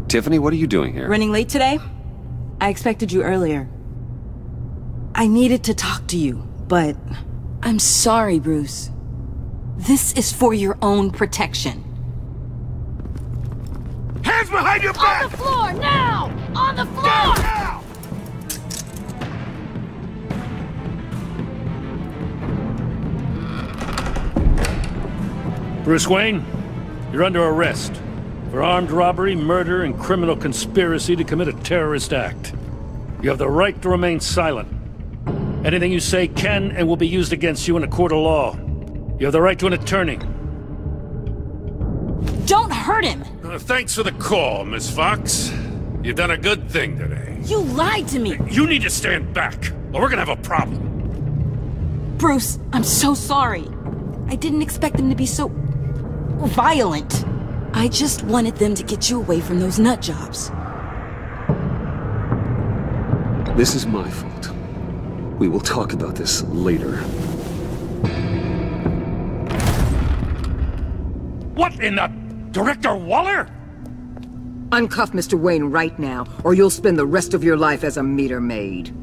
Tiffany, what are you doing here? Running late today? I expected you earlier. I needed to talk to you, but... I'm sorry, Bruce. This is for your own protection. Hands behind your back! On the floor, now! On the floor! Down now! Bruce Wayne, you're under arrest for armed robbery, murder, and criminal conspiracy to commit a terrorist act. You have the right to remain silent. Anything you say can and will be used against you in a court of law. You have the right to an attorney. Don't hurt him! Thanks for the call, Miss Fox. You've done a good thing today. You lied to me! You need to stand back, or we're gonna have a problem. Bruce, I'm so sorry. I didn't expect them to be so... violent. I just wanted them to get you away from those nut jobs. This is my fault. We will talk about this later. What in the... Director Waller? Uncuff Mr. Wayne right now, or you'll spend the rest of your life as a meter maid.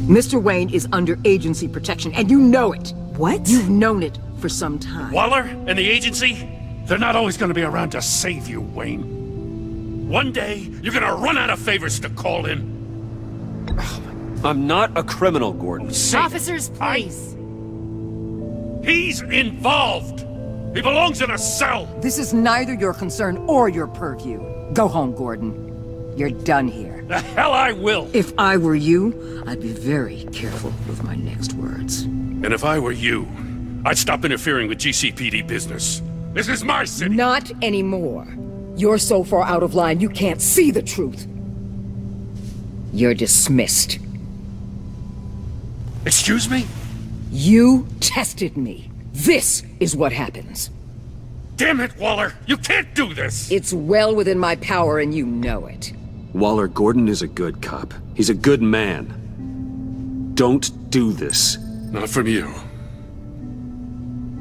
Mr. Wayne is under agency protection, and you know it! What? You've known it for some time. Waller and the agency? They're not always gonna be around to save you, Wayne. One day, you're gonna run out of favors to call in. I'm not a criminal, Gordon. Officers, please. He's involved! He belongs in a cell! This is neither your concern or your purview. Go home, Gordon. You're done here. The hell I will! If I were you, I'd be very careful with my next words. And if I were you, I'd stop interfering with GCPD business. This is my city! Not anymore. You're so far out of line you can't see the truth. You're dismissed. Excuse me? You tested me. This is what happens. Damn it, Waller! You can't do this! It's well within my power and you know it. Waller, Gordon is a good cop. He's a good man. Don't do this. Not from you.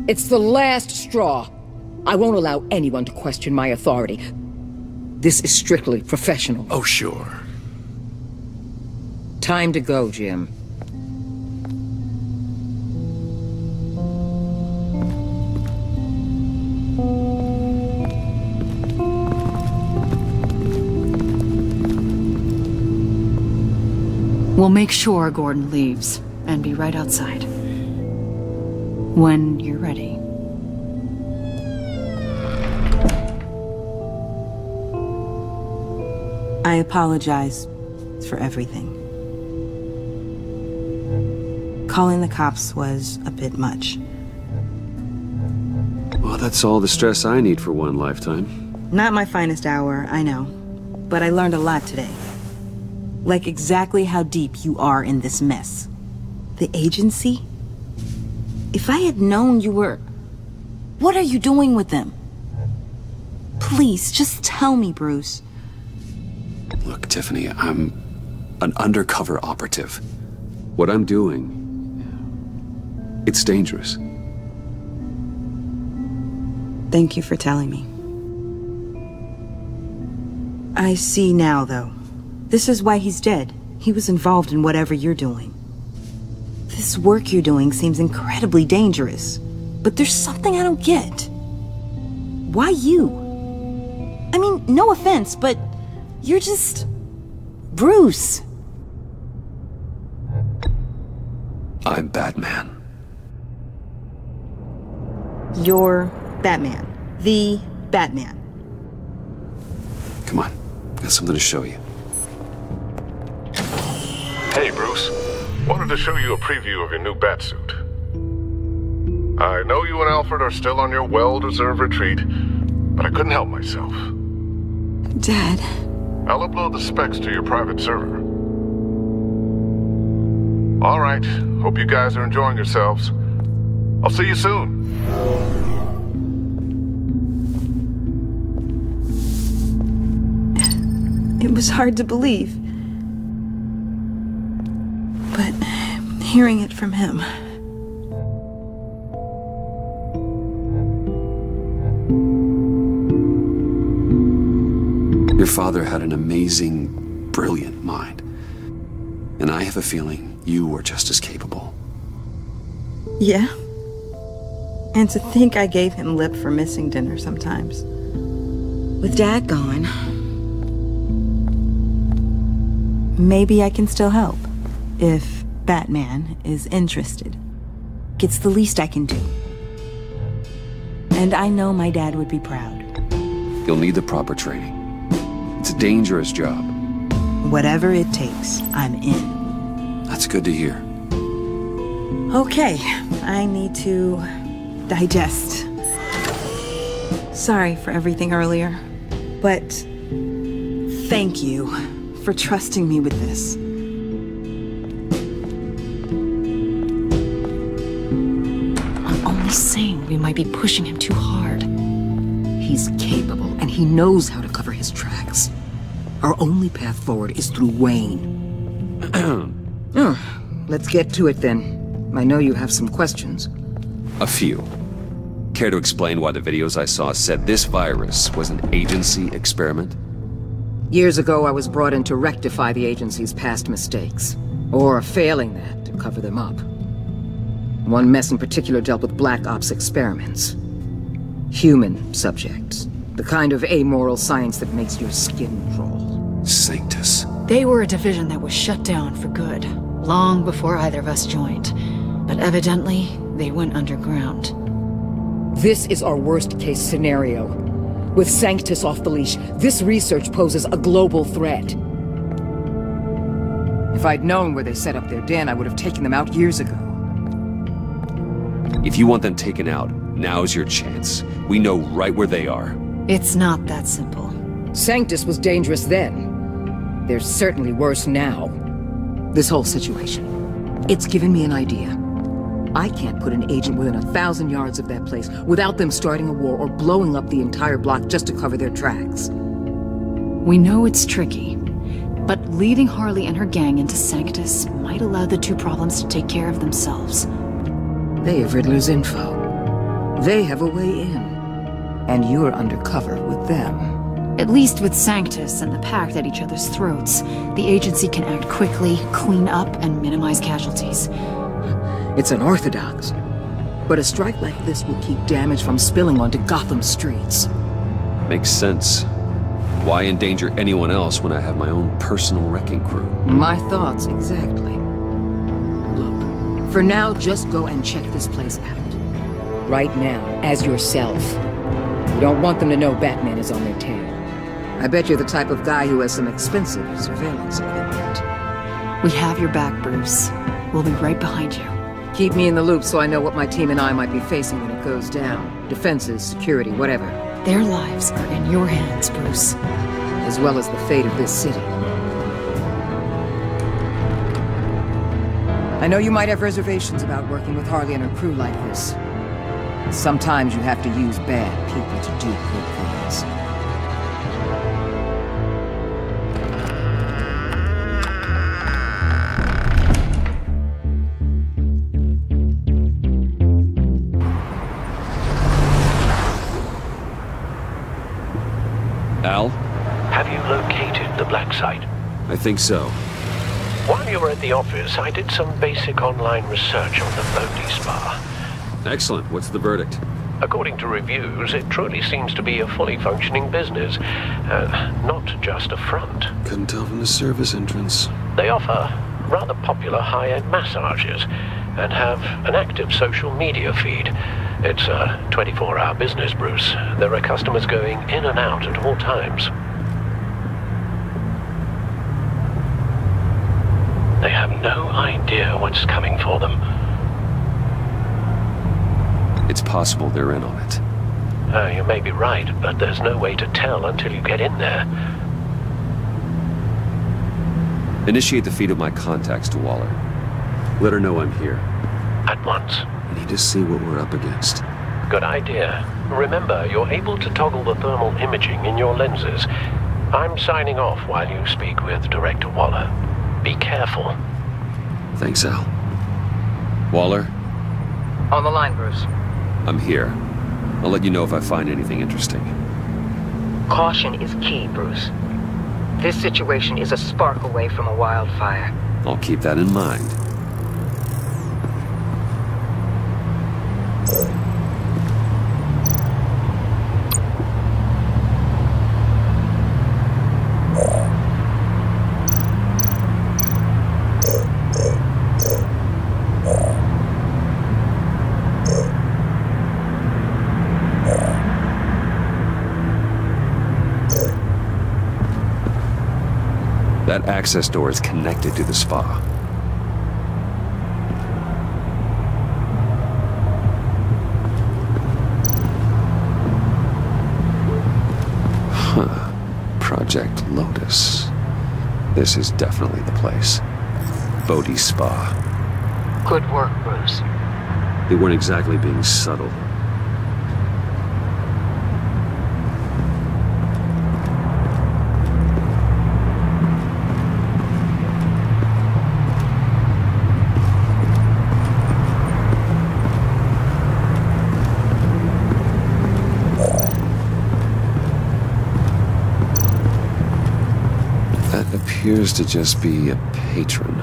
It's the last straw. I won't allow anyone to question my authority. This is strictly professional. Oh, sure. Time to go, Jim. We'll make sure Gordon leaves, and be right outside. When you're ready. I apologize for everything. Calling the cops was a bit much. Well, that's all the stress I need for one lifetime. Not my finest hour, I know. But I learned a lot today. Like exactly how deep you are in this mess. The agency? If I had known you were... What are you doing with them? Please, just tell me, Bruce. Look, Tiffany, I'm an undercover operative. What I'm doing, it's dangerous. Thank you for telling me. I see now, though. This is why he's dead. He was involved in whatever you're doing. This work you're doing seems incredibly dangerous. But there's something I don't get. Why you? I mean, no offense, but you're just... Bruce. I'm Batman. You're Batman. The Batman. Come on, got something to show you. Hey, Bruce. Wanted to show you a preview of your new Batsuit. I know you and Alfred are still on your well-deserved retreat, but I couldn't help myself. Dad. I'll upload the specs to your private server. All right. Hope you guys are enjoying yourselves. I'll see you soon. It was hard to believe. But hearing it from him... father had an amazing, brilliant mind. And I have a feeling you were just as capable. Yeah? And to think I gave him lip for missing dinner sometimes. With Dad gone, maybe I can still help. If Batman is interested. It's the least I can do. And I know my dad would be proud. You'll need the proper training. It's a dangerous job. Whatever it takes, I'm in. That's good to hear. Okay, I need to digest. Sorry for everything earlier, but thank you for trusting me with this. I'm only saying we might be pushing him too hard. He's capable, and he knows how to cover his tracks. Our only path forward is through Wayne. Let's get to it then. I know you have some questions. A few. Care to explain why the videos I saw said this virus was an agency experiment? Years ago, I was brought in to rectify the agency's past mistakes. Or, failing that, to cover them up. One mess in particular dealt with Black Ops experiments. Human subjects. The kind of amoral science that makes your skin crawl. Sanctus. They were a division that was shut down for good, long before either of us joined. But evidently, they went underground. This is our worst-case scenario. With Sanctus off the leash, this research poses a global threat. If I'd known where they set up their den, I would have taken them out years ago. If you want them taken out, now's your chance. We know right where they are. It's not that simple. Sanctus was dangerous then. They're certainly worse now. This whole situation, it's given me an idea. I can't put an agent within 1,000 yards of that place without them starting a war or blowing up the entire block just to cover their tracks. We know it's tricky, but leading Harley and her gang into Sanctus might allow the two problems to take care of themselves. They have Riddler's info. They have a way in. And you're undercover with them. At least with Sanctus and the Pact at each other's throats, the agency can act quickly, clean up, and minimize casualties. It's unorthodox. But a strike like this will keep damage from spilling onto Gotham streets. Makes sense. Why endanger anyone else when I have my own personal wrecking crew? My thoughts, exactly. Look, for now, just go and check this place out. Right now, as yourself. You don't want them to know Batman is on their tail. I bet you're the type of guy who has some expensive surveillance equipment. We have your back, Bruce. We'll be right behind you. Keep me in the loop so I know what my team and I might be facing when it goes down. Defenses, security, whatever. Their lives are in your hands, Bruce. As well as the fate of this city. I know you might have reservations about working with Harley and her crew like this. Sometimes you have to use bad people to do good things. Al? Have you located the black site? I think so. While you were at the office, I did some basic online research on the Bodhi Spa. Excellent. What's the verdict? According to reviews, it truly seems to be a fully functioning business, not just a front. Couldn't tell from the service entrance. They offer rather popular high-end massages and have an active social media feed. It's a 24-hour business, Bruce. There are customers going in and out at all times. They have no idea what's coming for them. It's possible they're in on it. You may be right, but there's no way to tell until you get in there. Initiate the feed of my contacts to Waller. Let her know I'm here. At once. I need to see what we're up against. Good idea. Remember, you're able to toggle the thermal imaging in your lenses. I'm signing off while you speak with Director Waller. Be careful. Thanks, Al. Waller? On the line, Bruce. I'm here. I'll let you know if I find anything interesting. Caution is key, Bruce. This situation is a spark away from a wildfire. I'll keep that in mind. That access door is connected to the spa. Huh. Project Lotus. This is definitely the place. Bodhi's Spa. Good work, Bruce. They weren't exactly being subtle. Appears to just be a patron.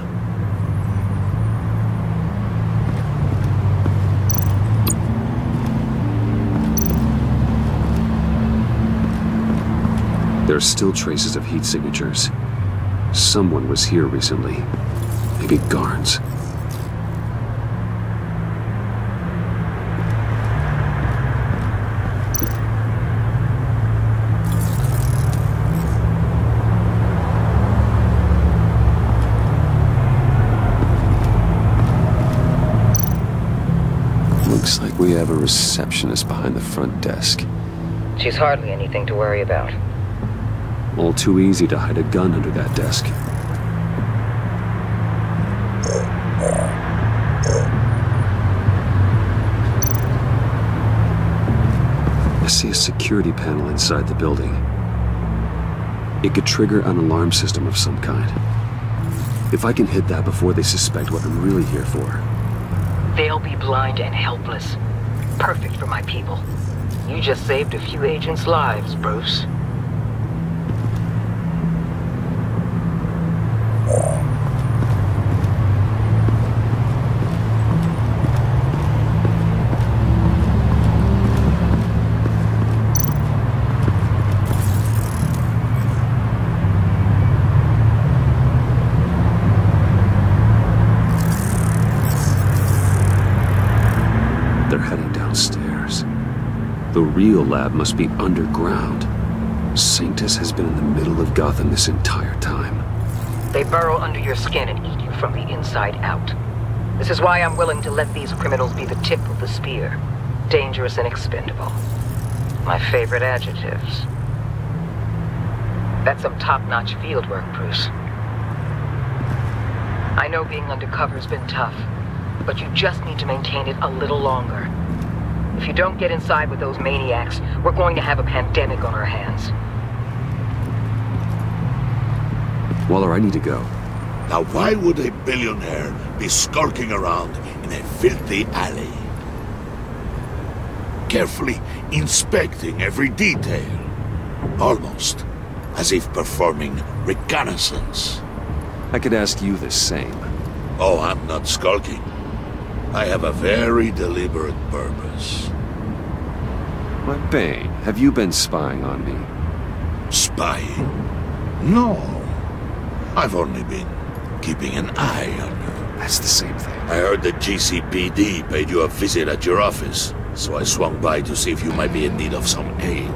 There are still traces of heat signatures. Someone was here recently. Maybe Garns. Looks like we have a receptionist behind the front desk. She's hardly anything to worry about. All too easy to hide a gun under that desk. I see a security panel inside the building. It could trigger an alarm system of some kind. If I can hit that before they suspect what I'm really here for. They'll be blind and helpless. Perfect for my people. You just saved a few agents' lives, Bruce. They're heading downstairs. The real lab must be underground. Sanctus has been in the middle of Gotham this entire time. They burrow under your skin and eat you from the inside out. This is why I'm willing to let these criminals be the tip of the spear. Dangerous and expendable. My favorite adjectives. That's some top-notch field work, Bruce. I know being undercover's been tough, but you just need to maintain it a little longer. If you don't get inside with those maniacs, we're going to have a pandemic on our hands. Waller, I need to go. Now why would a billionaire be skulking around in a filthy alley? Carefully inspecting every detail. Almost as if performing reconnaissance. I could ask you the same. Oh, I'm not skulking. I have a very deliberate purpose. Why, Bane, have you been spying on me? Spying? No. I've only been keeping an eye on you. That's the same thing. I heard the GCPD paid you a visit at your office, so I swung by to see if you might be in need of some aid.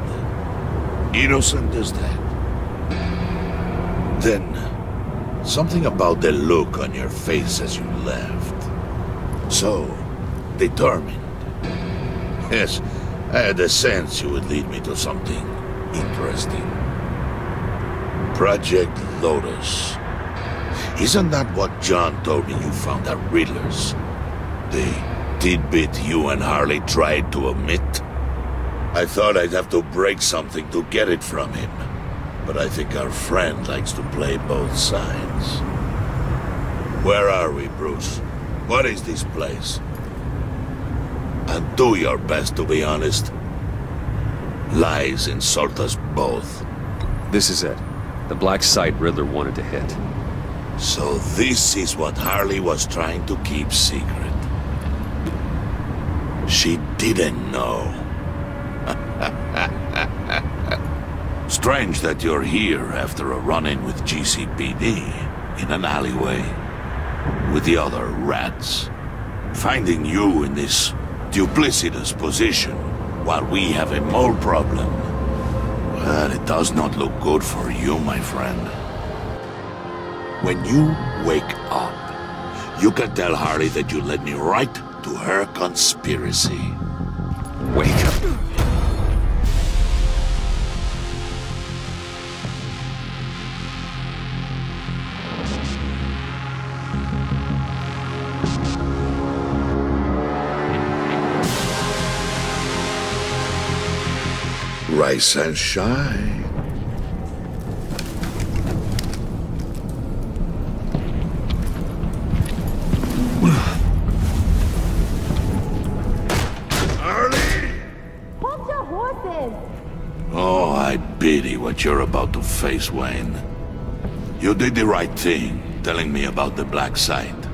Innocent as that. Then, something about the look on your face as you left. So, determined. Yes, I had a sense you would lead me to something interesting. Project Lotus. Isn't that what John told me you found at Riddler's? The tidbit you and Harley tried to omit? I thought I'd have to break something to get it from him. But I think our friend likes to play both sides. Where are we, Bruce? What is this place? And do your best to be honest. Lies insult us both. This is it. The black site Riddler wanted to hit. So this is what Harley was trying to keep secret. She didn't know. Strange that you're here after a run-in with GCPD in an alleyway with the other rats. Finding you in this duplicitous position while we have a mole problem. Well, it does not look good for you, my friend. When you wake up, you can tell Harley that you led me right to her conspiracy. Wake up. Rise and shine. Harley! Hold your horses! Oh, I pity what you're about to face, Wayne. You did the right thing, telling me about the black site.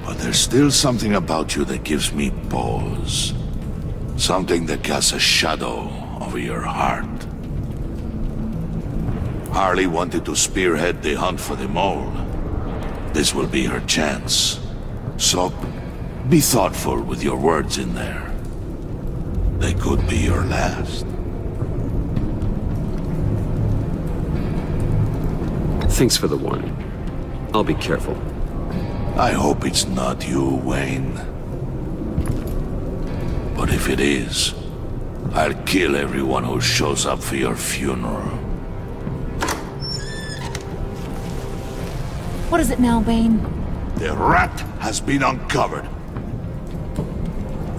But there's still something about you that gives me pause. Something that casts a shadow over your heart. Harley wanted to spearhead the hunt for the mole. This will be her chance. So, be thoughtful with your words in there. They could be your last. Thanks for the warning. I'll be careful. I hope it's not you, Wayne. But if it is, I'll kill everyone who shows up for your funeral. What is it now, Bane? The rat has been uncovered.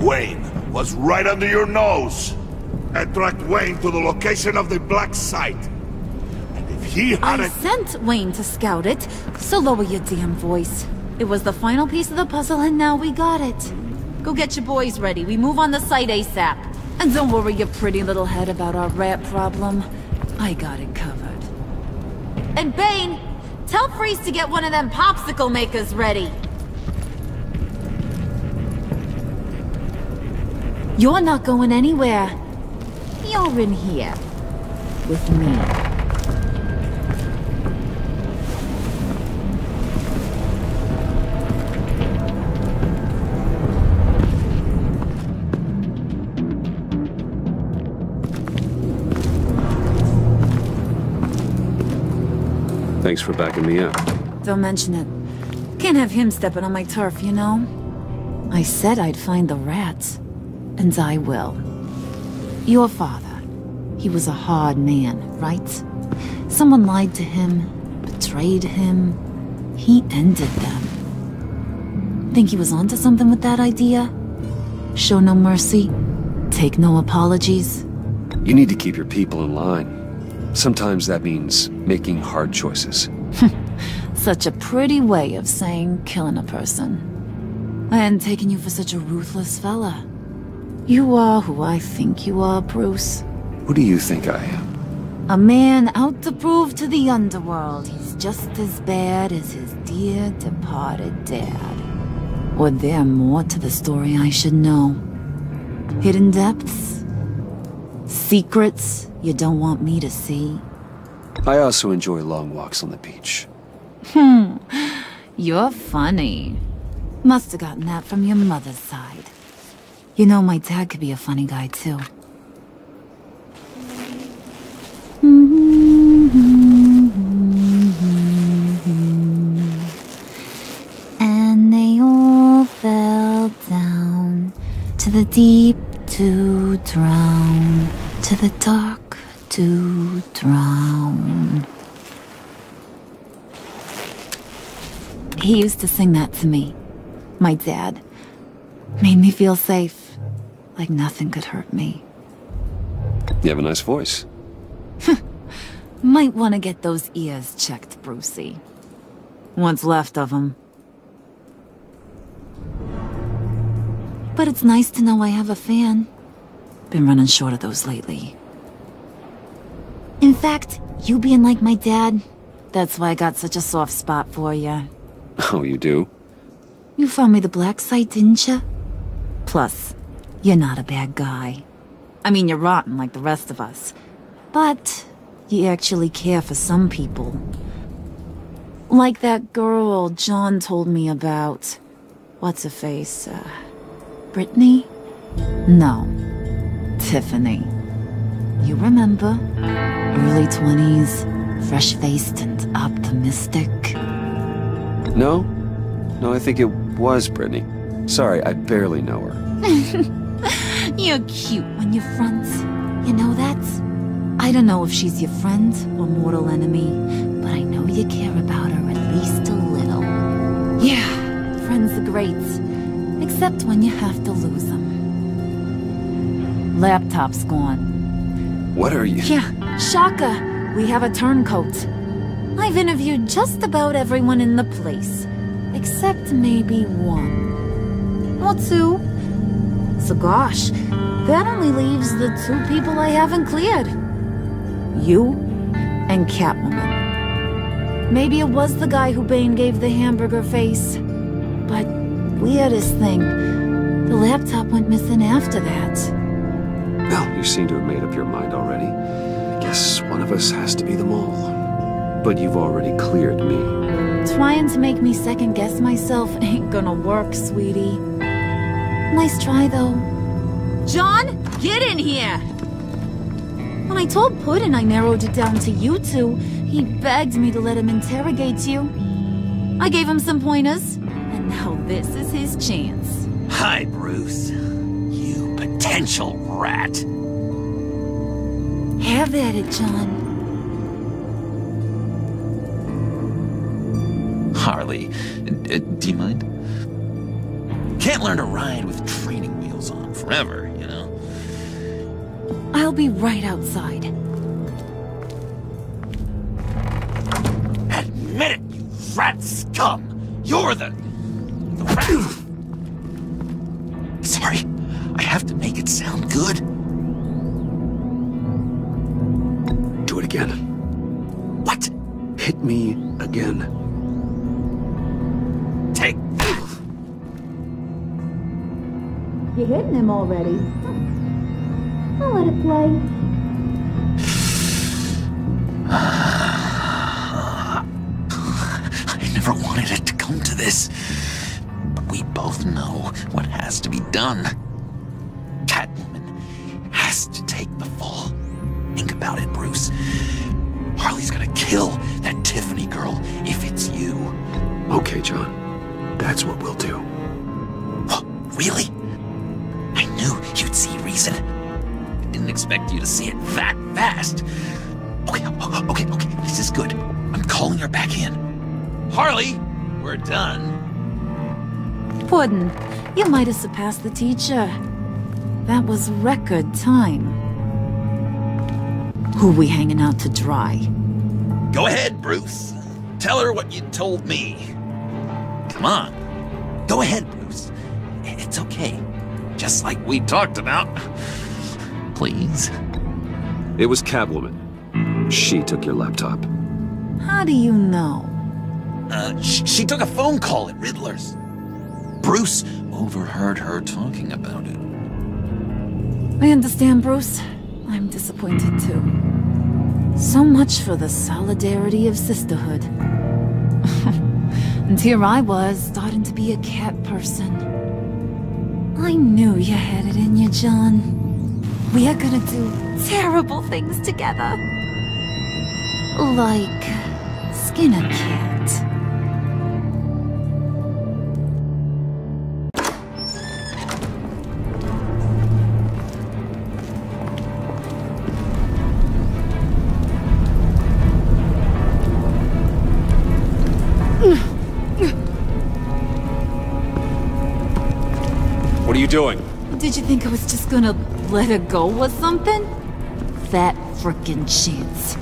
Wayne was right under your nose. I tracked Wayne to the location of the black site. And if he had I sent Wayne to scout it, so lower your damn voice. It was the final piece of the puzzle and now we got it. Go get your boys ready. We move on the site ASAP. And don't worry your pretty little head about our rat problem. I got it covered. And Bane, tell Freeze to get one of them popsicle makers ready. You're not going anywhere. You're in here. With me. Thanks for backing me up. Don't mention it. Can't have him stepping on my turf, you know? I said I'd find the rats. And I will. Your father. He was a hard man, right? Someone lied to him, betrayed him. He ended them. Think he was onto something with that idea? Show no mercy? Take no apologies? You need to keep your people in line. Sometimes that means making hard choices. Such a pretty way of saying killing a person. I hadn't taken you for such a ruthless fella. You are who I think you are, Bruce. Who do you think I am? A man out to prove to the underworld he's just as bad as his dear departed dad. Or there more to the story I should know. Hidden depths? Secrets you don't want me to see? I also enjoy long walks on the beach. You're funny. Must have gotten that from your mother's side. You know, my dad could be a funny guy, too. And they all fell down to the deep to drown, to the dark to drown. He used to sing that to me, my dad. Made me feel safe, like nothing could hurt me. You have a nice voice. Might want to get those ears checked, Brucey. What's left of them. But it's nice to know I have a fan. Been running short of those lately. In fact, you being like my dad, That's why I got such a soft spot for you. Oh, you do? You found me the black site, didn't you? Plus, you're not a bad guy. I mean, you're rotten like the rest of us. But you actually care for some people. Like that girl John told me about. What's her face? Brittany? No. Tiffany. You remember? Early 20s, fresh-faced and optimistic. No? No, I think it was Brittany. Sorry, I barely know her. You're cute when you front. You know that? I don't know if she's your friend or mortal enemy, but I know you care about her at least a little. Yeah, friends are great. Except when you have to lose them. Laptop's gone. What are you? Yeah, Shaka. We have a turncoat. I've interviewed just about everyone in the place. Except maybe one. Or two. So gosh, that only leaves the two people I haven't cleared. You and Catwoman. Maybe it was the guy who Bane gave the hamburger face. But weirdest thing, the laptop went missing after that. Well, you seem to have made up your mind already. I guess one of us has to be the mole. But you've already cleared me. Trying to make me second-guess myself ain't gonna work, sweetie. Nice try, though. John, get in here! When I told Puddin' I narrowed it down to you two, he begged me to let him interrogate you. I gave him some pointers, and now this is his chance. Hi, Bruce. You potential rat. Have at it, John. Harley, do you mind? Can't learn to ride with training wheels on forever, you know? I'll be right outside. Admit it, you rat scum! You're the rat! Sorry, I have to make it sound good. Do it again. What? Hit me again. Take... You're hitting him already. I'll let it play. I never wanted it to come to this. But we both know what has to be done. Catwoman has to take the fall. Think about it, Bruce. Harley's gonna kill that Tiffany girl if it's you. Okay, John. That's what we'll do. Oh, really? I knew you'd see reason. I didn't expect you to see it that fast. Okay, this is good. I'm calling her back in. Harley, we're done. Puddin', you might have surpassed the teacher. That was record time. Who we hanging out to dry? Go ahead, Bruce. Tell her what you told me. Come on. Go ahead, Bruce. It's okay. Just like we talked about. Please. It was Catwoman. She took your laptop. How do you know? She took a phone call at Riddler's. Bruce overheard her talking about it. I understand, Bruce. I'm disappointed too. So much for the solidarity of sisterhood. And here I was, starting to be a cat person. I knew you had it in you, John. We are gonna do terrible things together. Like skin a cat. What are you doing? Did you think I was just gonna let her go or something? Fat frickin' chance.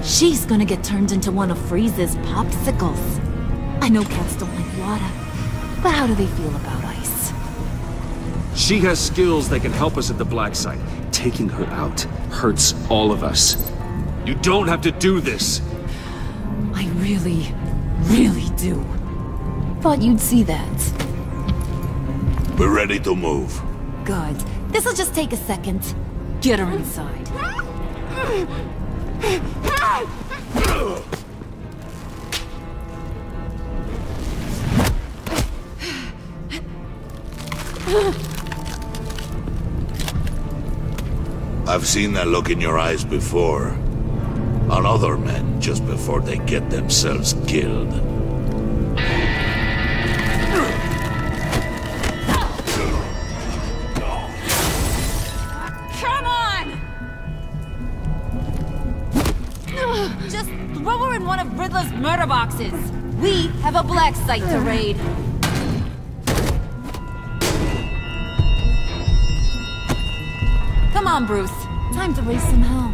She's gonna get turned into one of Freeze's popsicles. I know cats don't like water, but how do they feel about ice? She has skills that can help us at the Black Site. Taking her out hurts all of us. You don't have to do this. I really, really do. Thought you'd see that. We're ready to move. Good. This'll just take a second. Get her inside. I've seen that look in your eyes before. On other men, just before they get themselves killed. Come on! Just throw her in one of Riddler's murder boxes. We have a black site to raid. Come on, Bruce. Time to raise some hell.